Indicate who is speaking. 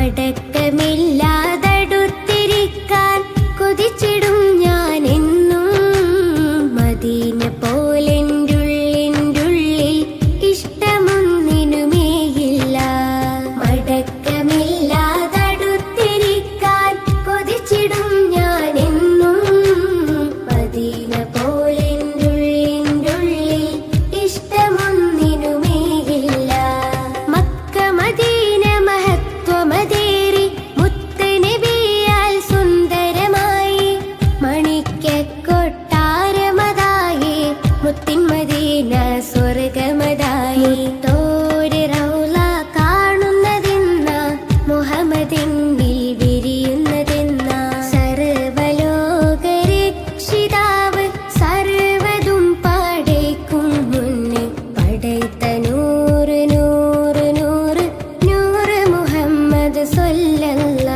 Speaker 1: മടക്കമില്ലാതടുത്തിരിക്കാൻ കൊതിച്ചിടും ഞാൻ എന്നും. മദീന പോലെൻ്റുള്ളിൻ്റുള്ളിൽ ഇഷ്ടമൊന്നിനുമേയില്ല. മടക്കമില്ലാതടുത്തിരിക്കാൻ കൊതിച്ചിടും ഞാൻ എന്നും. മദീന പോലെൻ്റുള്ളിൻ്റുള്ളിൽ ഇഷ്ടമൊന്നിനുമേയില്ല. മക്ക മദീന മഹത്വമതേറി മുത്തനബിയാൽ സുന്ദരമായി മണിക്കക്കൊട്ടാരമതായി മുത്തിൻ മദീന സ്വർഗമതായി. തോര് റൗള കാണുന്നതെന്ന മുഹമ്മദിന്നിൽ വിരിയുന്നതെന്ന സർവലോകരക്ഷിതാവ് സർവതും പടയ്ക്കും മുന്ന് പടയ്ത്ത നൂറ് നൂറ് നൂറ് നൂറ് മുഹമ്മദ് സ്വല്ലല്ലാഹ്.